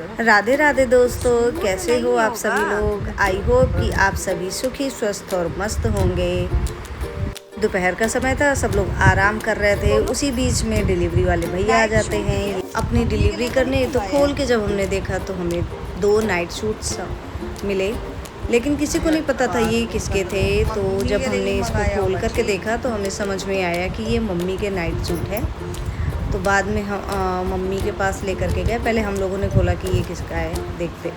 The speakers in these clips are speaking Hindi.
राधे राधे दोस्तों, कैसे हो आप सभी लोग। आई होप कि आप सभी सुखी स्वस्थ और मस्त होंगे। दोपहर का समय था, सब लोग आराम कर रहे थे। उसी बीच में डिलीवरी वाले भैया आ जाते हैं अपनी डिलीवरी करने। तो खोल के जब हमने देखा तो हमें 2 नाइट सूट्स मिले, लेकिन किसी को नहीं पता था ये किसके थे। तो जब हमने इसको खोल करके देखा तो हमें समझ में आया कि ये मम्मी के नाइट सूट है। तो बाद में हम मम्मी के पास लेकर के गए। पहले हम लोगों ने खोला कि ये किसका है,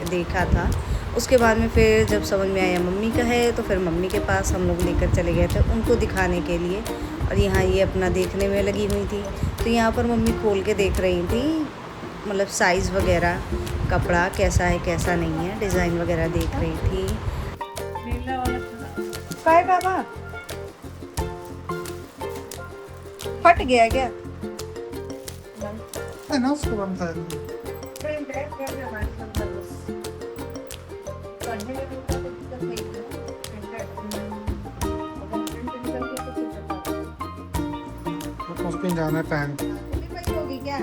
देखा था। उसके बाद में फिर जब समझ में आया मम्मी का है तो फिर मम्मी के पास हम लोग लेकर चले गए थे उनको दिखाने के लिए। और यहाँ ये अपना देखने में लगी हुई थी। तो यहाँ पर मम्मी खोल के देख रही थी, मतलब साइज़ वगैरह, कपड़ा कैसा है कैसा नहीं है, डिज़ाइन वगैरह देख रही थी। काय बाबा फट गया क्या? है ना, उसको बंद कर दो। उसको जाना टाइम होगी क्या?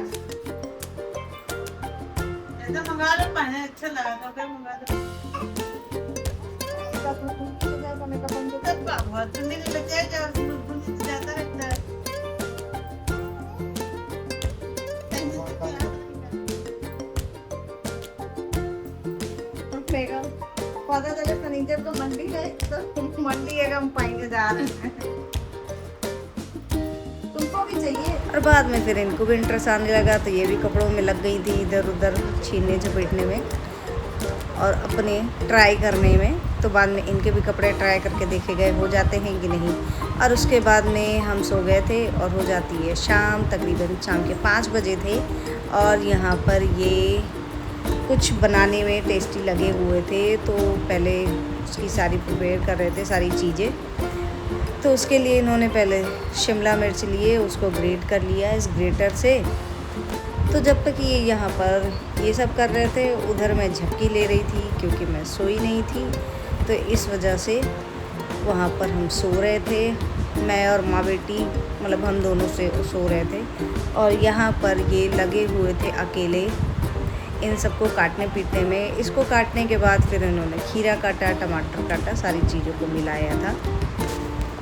ऐसा मंगा लो, पहने अच्छा लगा तो फिर मंगा लो। तब बाबा ठंडी में बचाया जाओ, बुलबुल से ज्यादा रहता है। पता चले फर्नीचर तो मंडी है, तो मंडी है हम पाएंगे जा रहे हैं। तुमको भी चाहिए। और बाद में फिर इनको भी इंटरेस्ट आने लगा, तो ये भी कपड़ों में लग गई थी, इधर उधर छीनने झपेटने में और अपने ट्राई करने में। तो बाद में इनके भी कपड़े ट्राई करके देखे गए हो जाते हैं कि नहीं। और उसके बाद में हम सो गए थे और हो जाती है शाम, तकरीबन शाम के 5 बजे थे। और यहाँ पर ये कुछ बनाने में टेस्टी लगे हुए थे, तो पहले उसकी सारी प्रिपेयर कर रहे थे सारी चीज़ें। तो उसके लिए इन्होंने पहले शिमला मिर्च लिए, उसको ग्रेट कर लिया इस ग्रेटर से। तो जब तक ये यहाँ पर ये सब कर रहे थे, उधर मैं झपकी ले रही थी क्योंकि मैं सोई नहीं थी। तो इस वजह से वहाँ पर हम सो रहे थे, मैं और माँ बेटी, मतलब हम दोनों से सो रहे थे। और यहाँ पर ये लगे हुए थे अकेले इन सबको काटने पीटने में। इसको काटने के बाद फिर इन्होंने खीरा काटा, टमाटर काटा, सारी चीज़ों को मिलाया था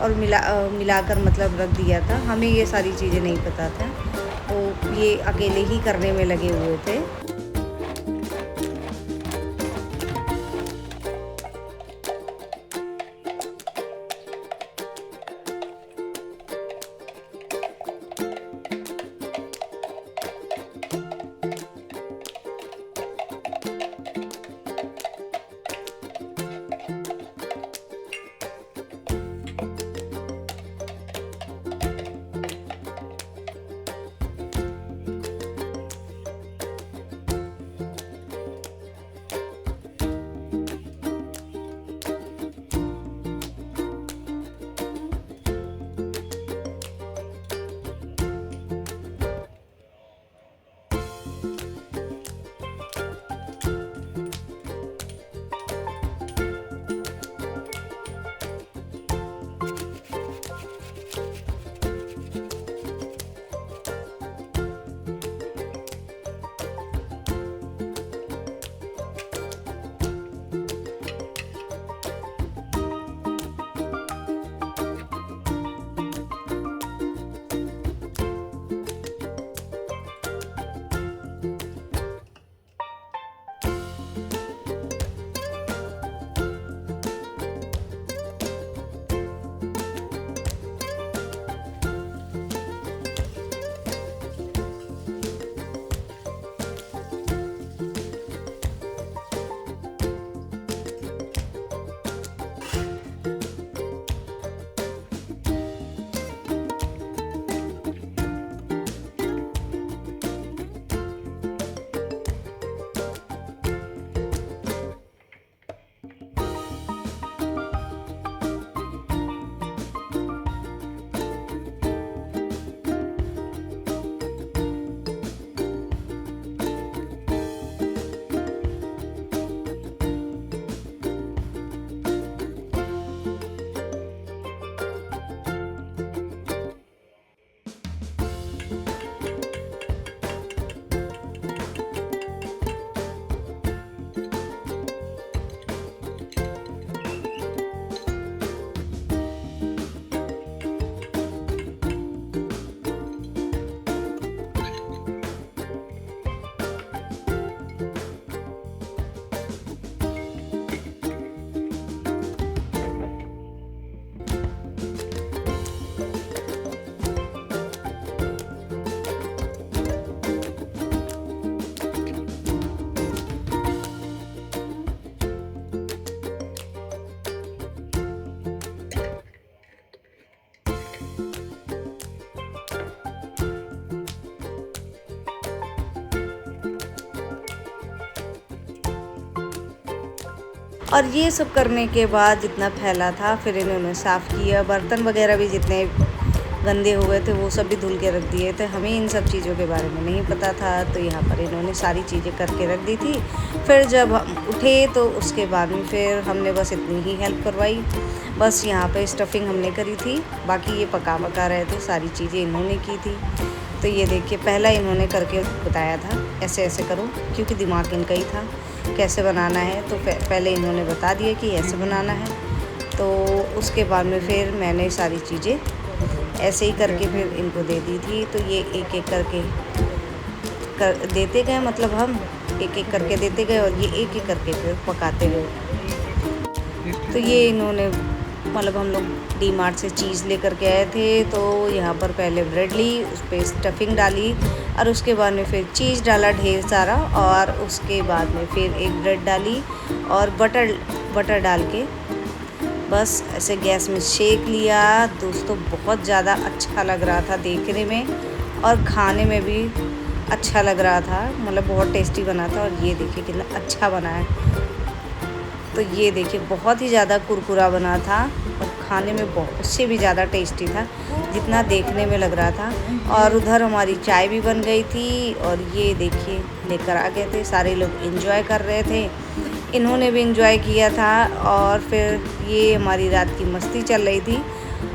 और मिलाकर मतलब रख दिया था। हमें ये सारी चीज़ें नहीं पता था, तो ये अकेले ही करने में लगे हुए थे। और ये सब करने के बाद जितना फैला था फिर इन्होंने साफ़ किया। बर्तन वगैरह भी जितने गंदे हो गए थे वो सब भी धुल के रख दिए थे। हमें इन सब चीज़ों के बारे में नहीं पता था, तो यहाँ पर इन्होंने सारी चीज़ें करके रख दी थी। फिर जब हम उठे तो उसके बाद में फिर हमने बस इतनी ही हेल्प करवाई। बस यहाँ पे स्टफिंग हमने करी थी, बाकी ये पका रहे थे, सारी चीज़ें इन्होंने की थी। तो ये देखिए पहला इन्होंने करके बताया था, ऐसे ऐसे करो, क्योंकि दिमाग इनका ही था कैसे बनाना है। तो पहले इन्होंने बता दिया कि ऐसे बनाना है। तो उसके बाद में फिर मैंने सारी चीज़ें ऐसे ही करके फिर इनको दे दी थी। तो ये एक एक करके देते गए, मतलब हम एक एक करके देते गए और ये एक एक करके फिर पकाते गए। तो ये इन्होंने मतलब हम लोग डी मार्ट से चीज़ लेकर के आए थे। तो यहाँ पर पहले ब्रेड ली, उस पर स्टफिंग डाली और उसके बाद में फिर चीज़ डाला ढेर सारा, और उसके बाद में फिर एक ब्रेड डाली और बटर डाल के बस ऐसे गैस में सेक लिया। दोस्तों बहुत ज़्यादा अच्छा लग रहा था देखने में और खाने में भी अच्छा लग रहा था, मतलब बहुत टेस्टी बना था। और ये देखिए कितना अच्छा बना है। तो ये देखिए बहुत ही ज़्यादा कुरकुरा बना था और खाने में बहुत उससे भी ज़्यादा टेस्टी था जितना देखने में लग रहा था। और उधर हमारी चाय भी बन गई थी और ये देखिए लेकर आ गए थे, सारे लोग एंजॉय कर रहे थे, इन्होंने भी एंजॉय किया था। और फिर ये हमारी रात की मस्ती चल रही थी।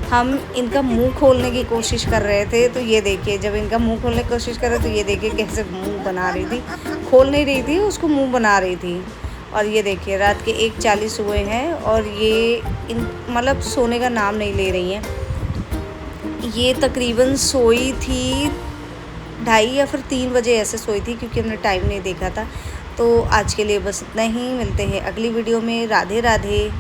हम इनका मुंह खोलने की कोशिश कर रहे थे, तो ये देखिए जब इनका मुंह खोलने की कोशिश कर रहे तो ये देखिए कैसे मुंह बना रही थी, खोल नहीं रही थी, उसको मुंह बना रही थी। और ये देखिए रात के 1:40 हुए हैं और ये मतलब सोने का नाम नहीं ले रही हैं। ये तकरीबन सोई थी 2:30 या फिर 3 बजे ऐसे सोई थी, क्योंकि हमने टाइम नहीं देखा था। तो आज के लिए बस इतना ही, मिलते हैं अगली वीडियो में। राधे राधे।